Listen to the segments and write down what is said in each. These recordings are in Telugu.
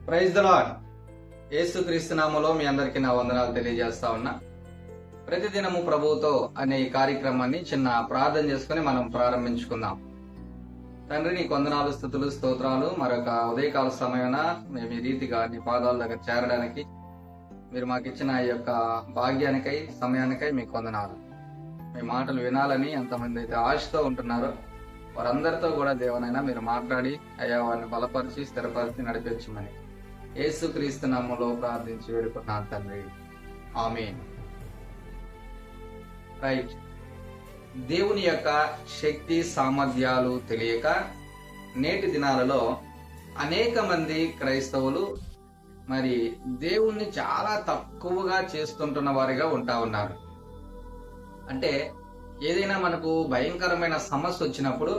Praise the lord. యేసుక్రీస్తు నామములో మీ అందరికీ నా వందనాలు తెలియజేస్తా ఉన్నా. ప్రతిదినము ప్రభువుతో అనే ఈ కార్యక్రమాన్ని చిన్న ప్రార్థన చేసుకుని మనం ప్రారంభించుకుందాం. తండ్రి, నీకు వందనాలు, స్తుతులు, స్తోత్రాలు. మరొక ఉదయకాల సమయాన మేము ఈ రీతిగా నీ పాదాల దగ్గర చేరడానికి మీరు మాకు ఇచ్చిన ఈ యొక్క భాగ్యానికై, సమయానికై మీకు వందనాలు. మీ మాటలు వినాలని ఎంతమంది అయితే ఆశతో ఉంటున్నారో వారందరితో కూడా దేవనైనా మీరు మాట్లాడి అయ్యా వారిని బలపరిచి స్థిరపరిచి నడిపించమని యేసుక్రీస్తు నామములో ప్రార్థించి వేడుకున్నాను తండ్రి, ఆమేన్. రైట్. దేవుని యొక్క శక్తి సామర్థ్యాలు తెలియక నేటి దినాలలో అనేక మంది క్రైస్తవులు మరి దేవుణ్ణి చాలా తక్కువగా చేస్తుంటున్న వారిగా ఉంటా ఉన్నారు. అంటే ఏదైనా మనకు భయంకరమైన సమస్య వచ్చినప్పుడు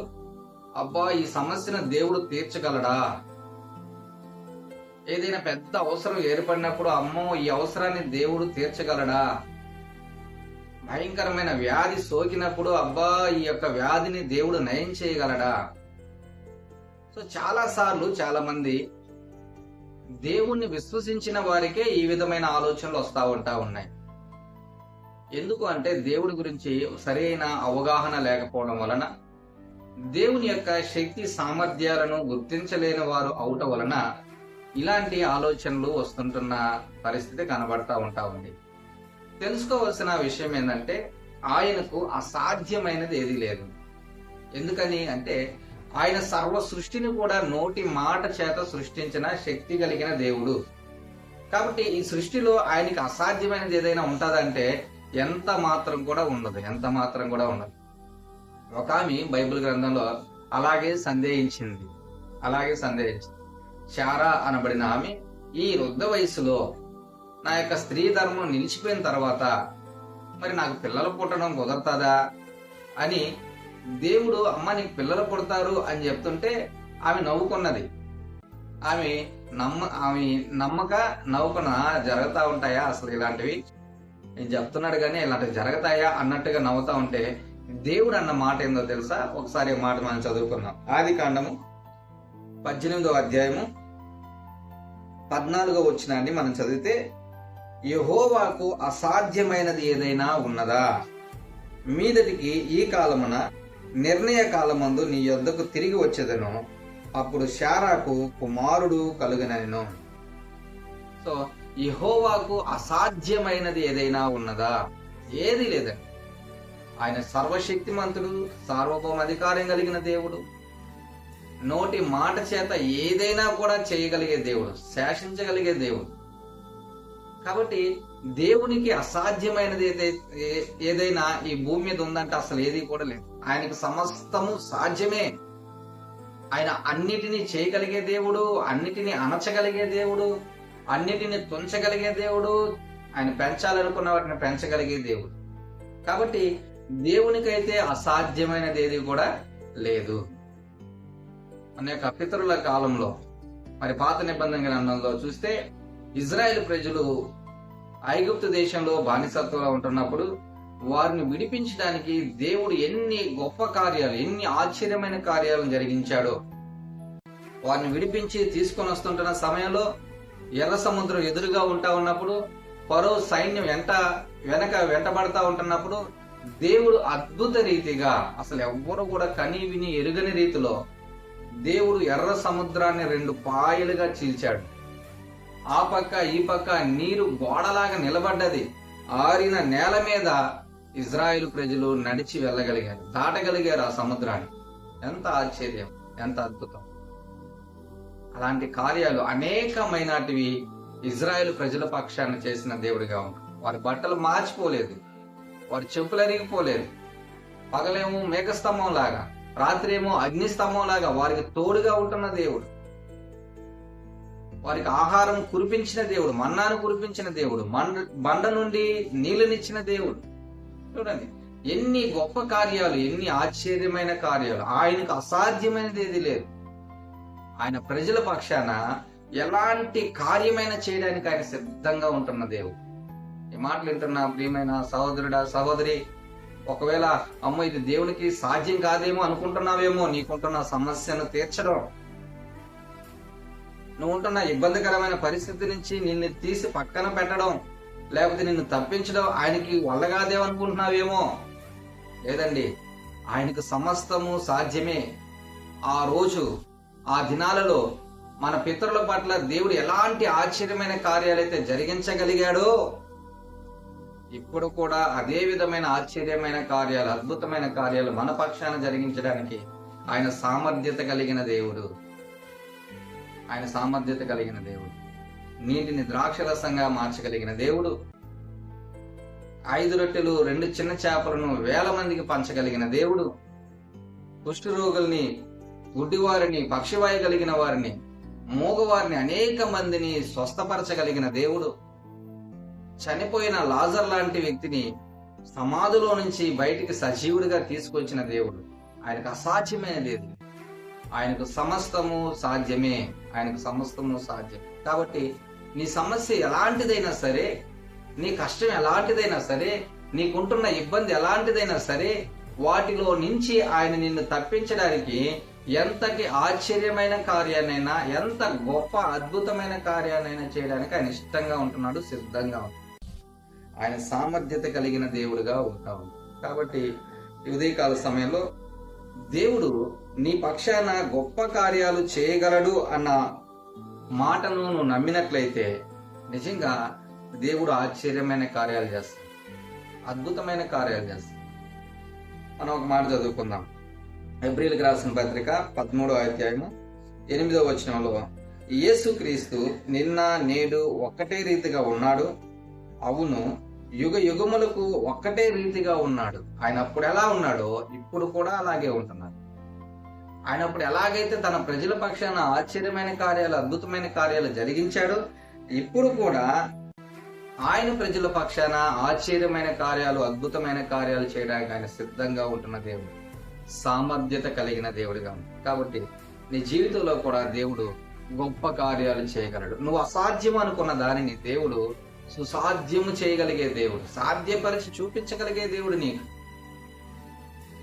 అబ్బా ఈ సమస్యను దేవుడు తీర్చగలడా, ఏదైనా పెద్ద అవసరం ఏర్పడినప్పుడు అమ్మో ఈ అవసరాన్ని దేవుడు తీర్చగలడా, భయంకరమైన వ్యాధి సోకినప్పుడు అబ్బా ఈ యొక్క వ్యాధిని దేవుడు నయం చేయగలడా. సో చాలా సార్లు చాలా మంది దేవుణ్ణి విశ్వసించిన వారికే ఈ విధమైన ఆలోచనలు వస్తూ ఉన్నాయి. ఎందుకు అంటే దేవుడి గురించి సరైన అవగాహన లేకపోవడం వలన, దేవుని యొక్క శక్తి సామర్థ్యాలను గుర్తించలేని వారు అవటం వలన ఇలాంటి ఆలోచనలు వస్తుంటున్న పరిస్థితి కనబడతా ఉంది. తెలుసుకోవాల్సిన విషయం ఏంటంటే ఆయనకు అసాధ్యమైనది ఏదీ లేదు. ఎందుకని అంటే ఆయన సర్వ సృష్టిని కూడా నోటి మాట చేత సృష్టించిన శక్తి కలిగిన దేవుడు. కాబట్టి ఈ సృష్టిలో ఆయనకి అసాధ్యమైనది ఏదైనా ఉంటుందంటే ఎంత మాత్రం కూడా ఉండదు. ఒక ఆమె బైబిల్ గ్రంథంలో అలాగే సందేహించింది. శారా అనబడిన ఆమె ఈ వృద్ధ వయసులో నా యొక్క స్త్రీ ధర్మం నిలిచిపోయిన తర్వాత మరి నాకు పిల్లలు పుట్టడం కుదరతాదా అని దేవుడు అమ్మ నీకు పిల్లలు పుడతారు అని చెప్తుంటే ఆమె నవ్వుకున్నది. ఆమె నమ్మక నవ్వుకున్న జరుగుతా ఉంటాయా అసలు ఇలాంటివి, నేను చెప్తున్నాడు కానీ ఇలాంటివి జరుగుతాయా అన్నట్టుగా నవ్వుతా ఉంటే దేవుడు అన్న మాట ఏందో తెలుసా? ఒకసారి మాట మనం చదువుకుందాం. ఆదికాండము 18వ అధ్యాయము 14వ వచనాన్ని మనం చదివితే, యెహోవాకు అసాధ్యమైనది ఏదైనా ఉన్నదా? మీదటికి ఈ కాలమున నిర్ణయ కాలమందు నీ యొద్దకు తిరిగి వచ్చేదను, అప్పుడు శారాకు కుమారుడు కలుగనెను. సో యెహోవాకు అసాధ్యమైనది ఏదైనా ఉన్నదా? ఏది లేదండి. ఆయన సర్వశక్తిమంతుడు, సార్వభౌమ అధికారం కలిగిన దేవుడు, నోటి మాట చేత ఏదైనా కూడా చేయగలిగే దేవుడు, శాసించగలిగే దేవుడు. కాబట్టి దేవునికి అసాధ్యమైనది ఏదైనా ఈ భూమి మీద ఉందంటే అసలు ఏది కూడా లేదు. ఆయనకు సమస్తము సాధ్యమే. ఆయన అన్నిటినీ చేయగలిగే దేవుడు, అన్నిటినీ అణచగలిగే దేవుడు, అన్నిటిని తుంచగలిగే దేవుడు, ఆయన పెంచాలనుకున్న వాటిని పెంచగలిగే దేవుడు. కాబట్టి దేవునికైతే అసాధ్యమైనది ఏది కూడా లేదు. అనేక పితరుల కాలంలో మరి పాత నిబంధన గ్రంథంలో చూస్తే ఇజ్రాయెల్ ప్రజలు ఐగుప్తు దేశంలో బానిసత్వంలో ఉంటున్నప్పుడు వారిని విడిపించడానికి దేవుడు ఎన్ని గొప్ప కార్యాలు, ఎన్ని ఆశ్చర్యమైన కార్యాలను జరిగించాడో. వారిని విడిపించి తీసుకొని వస్తుంటున్న సమయంలో ఎర్ర సముద్రం ఎదురుగా ఉన్నప్పుడు, ఫరో సైన్యం వెంటబడతా ఉంటున్నప్పుడు దేవుడు అద్భుత రీతిగా, అసలు ఎవ్వరు కూడా కని విని ఎరుగని రీతిలో దేవుడు ఎర్ర సముద్రాన్ని 2 పాయలుగా చీల్చాడు. ఆ పక్క ఈ పక్క నీరు గోడలాగా నిలబడ్డది. ఆరిన నేల మీద ఇజ్రాయేలు ప్రజలు నడిచి వెళ్ళగలిగారు, దాటగలిగారు ఆ సముద్రాన్ని. ఎంత ఆశ్చర్యం, ఎంత అద్భుతం. అలాంటి కార్యాలు అనేకమైనటివి ఇజ్రాయేలు ప్రజల పక్షాన్ని చేసిన దేవుడిగా ఉంటాడు. వారి బట్టలు మార్చిపోలేదు, వారి చెప్పులు అరిగిపోలేదు. పగలేమో మేఘస్తంభం లాగా, రాత్రి ఏమో అగ్నిస్తంభం లాగా వారికి తోడుగా ఉంటున్న దేవుడు. వారికి ఆహారం కురిపించిన దేవుడు, మన్నాను కురిపించిన దేవుడు, బండ నుండి నీళ్ళనిచ్చిన దేవుడు. చూడండి ఎన్ని గొప్ప కార్యాలు, ఎన్ని ఆశ్చర్యమైన కార్యాలు. ఆయనకు అసాధ్యమైనది ఏది లేదు. ఆయన ప్రజల పక్షాన ఎలాంటి కార్యమైన చేయడానికి ఆయన సిద్ధంగా ఉంటున్న దేవుడు. ఈ మాటలు వింటున్న ప్రియమైన సహోదరుడా, సహోదరి, ఒకవేళ అమ్మో ఇది దేవునికి సాధ్యం కాదేమో అనుకుంటున్నావేమో, నీకుంటున్న సమస్యను తీర్చడం. నువ్వు ఉంటున్న ఇబ్బందికరమైన పరిస్థితి నుంచి నిన్ను తీసి పక్కన పెట్టడం, లేకపోతే నిన్ను తప్పించడం ఆయనకి వల్లగాదేమనుకుంటున్నావేమో. లేదండి, ఆయనకు సమస్తము సాధ్యమే. ఆ రోజు, ఆ దినాలలో మన పితరుల పట్ల దేవుడు ఎలాంటి ఆశ్చర్యమైన కార్యాలైతే జరిగించగలిగాడో, ఇప్పుడు కూడా అదే విధమైన ఆశ్చర్యమైన కార్యాలు, అద్భుతమైన కార్యాలు మన పక్షాన జరిగించడానికి ఆయన సామర్థ్యత కలిగిన దేవుడు. ఆయన సామర్థ్యత కలిగిన దేవుడు. నీటిని ద్రాక్షరసంగా మార్చగలిగిన దేవుడు. 5 రొట్టెలు 2 చిన్న చేపలను 1000 మందికి పంచగలిగిన దేవుడు. కుష్ఠరోగుల్ని, గుడ్డివారిని, పక్షివాయు కలిగిన వారిని, మూగవారిని అనేక మందిని స్వస్థపరచగలిగిన దేవుడు. చనిపోయిన లాజర్ లాంటి వ్యక్తిని సమాధిలో నుంచి బయటికి సజీవుడిగా తీసుకొచ్చిన దేవుడు. ఆయనకు అసాధ్యమే లేదు. ఆయనకు సమస్తము సాధ్యమే. ఆయనకు సమస్తము సాధ్యం. కాబట్టి నీ సమస్య ఎలాంటిదైనా సరే, నీ కష్టం ఎలాంటిదైనా సరే, నీకుంటున్న ఇబ్బంది ఎలాంటిదైనా సరే, వాటిలో నుంచి ఆయన నిన్ను తప్పించడానికి ఎంతటి ఆశ్చర్యమైన కార్యాన్నైనా, ఎంత గొప్ప అద్భుతమైన కార్యాన్నైనా చేయడానికి ఆయన ఇష్టంగా ఉంటున్నాడు, సిద్ధంగా ఉంటున్నాడు. ఆయన సామర్థ్యత కలిగిన దేవుడుగా ఉంటావు. కాబట్టి ఈ ఉదయకాల సమయంలో దేవుడు నీ పక్షాన గొప్ప కార్యాలు చేయగలడు అన్న మాటను నువ్వు నమ్మినట్లయితే నిజంగా దేవుడు ఆశ్చర్యమైన కార్యాలు చేస్తాడు, అద్భుతమైన కార్యాలు చేస్తాడు. మనం ఒక మాట చదువుకుందాం. హెబ్రీయులకు రాసిన పత్రిక 13వ అధ్యాయము 8వ వచనంలో, యేసుక్రీస్తు నిన్న నేడు ఒక్కటే రీతిగా ఉన్నాడు, అవును యుగ యుగములకు ఒక్కటే రీతిగా ఉన్నాడు. ఆయన అప్పుడు ఎలా ఉన్నాడో ఇప్పుడు కూడా అలాగే ఉంటున్నాడు. ఆయన అప్పుడు ఎలాగైతే తన ప్రజల పక్షాన ఆశ్చర్యమైన కార్యాలు, అద్భుతమైన కార్యాలు జరిగించాడో, ఇప్పుడు కూడా ఆయన ప్రజల పక్షాన ఆశ్చర్యమైన కార్యాలు, అద్భుతమైన కార్యాలు చేయడానికి ఆయన సిద్ధంగా ఉంటున్న దేవుడు, సామర్థ్యత కలిగిన దేవుడిగా ఉంది. కాబట్టి నీ జీవితంలో కూడా దేవుడు గొప్ప కార్యాలు చేయగలడు. నువ్వు అసాధ్యం అనుకున్న దానిని దేవుడు సుసాధ్యము చేయగలిగే దేవుడు, సాధ్యపరిచి చూపించగలిగే దేవుడు నీకు.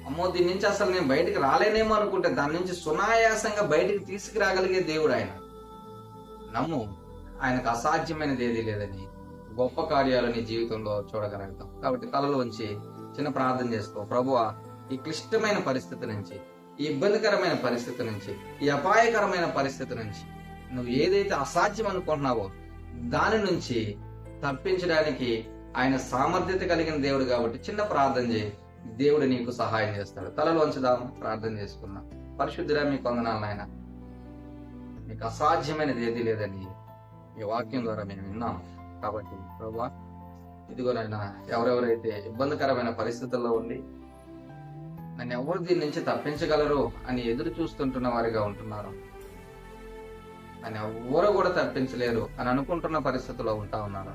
అమ్మో, దీని నుంచి అసలు నేను బయటికి రాలేనేమో అనుకుంటే దాని నుంచి సునాయాసంగా బయటికి తీసుకురాగలిగే దేవుడు ఆయన. నమ్ము, ఆయనకు అసాధ్యమైనది ఏది లేదని గొప్ప కార్యాలు నీ జీవితంలో చూడగలుగుతాం. కాబట్టి తలలో ఉంచి చిన్న ప్రార్థన చేసుకో. ప్రభువా, ఈ క్లిష్టమైన పరిస్థితి నుంచి, ఈ ఇబ్బందికరమైన పరిస్థితి నుంచి, ఈ అపాయకరమైన పరిస్థితి నుంచి, నువ్వు ఏదైతే అసాధ్యం అనుకుంటున్నావో దాని నుంచి తప్పించడానికి ఆయన సామర్థ్యత కలిగిన దేవుడు. కాబట్టి చిన్న ప్రార్థన చేయి, దేవుడు నీకు సహాయం చేస్తాడు. తలలో ఉంచుదాం, ప్రార్థన చేసుకుందాం. పరిశుద్ధుడా, మీకు వందనాలు నాయన. మీకు అసాధ్యమైనది ఏది లేదని ఈ వాక్యం ద్వారా మేము విన్నాం. కాబట్టి ప్రభువా, ఇదిగోనైనా ఎవరెవరైతే ఇబ్బందికరమైన పరిస్థితుల్లో ఉండి నన్ను ఎవరు దీని నుంచి తప్పించగలరు అని ఎదురు చూస్తుంటున్న వారిగా ఉంటున్నారు, నన్ను ఎవరు కూడా తప్పించలేరు అని అనుకుంటున్న పరిస్థితుల్లో ఉంటా ఉన్నారు,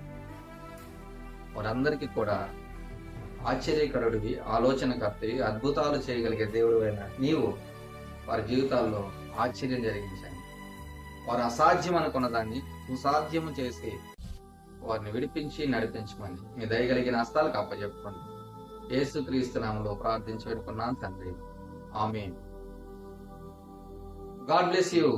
వారందరికీ కూడా ఆశ్చర్యకరుడివి, ఆలోచనకర్తవి, అద్భుతాలు చేయగలిగే దేవుడు అయిన నీవు వారి జీవితాల్లో ఆశ్చర్యం జరిగించండి. వారు అసాధ్యం అనుకున్న దాన్ని సుసాధ్యము చేసి వారిని విడిపించి నడిపించమని మీ దయగలిగిన హస్తాలకు అప్పచెప్పుకోండి. యేసుక్రీస్తు నామములో ప్రార్థించి పెట్టుకున్నాను తండ్రి, ఆమేన్. God bless you.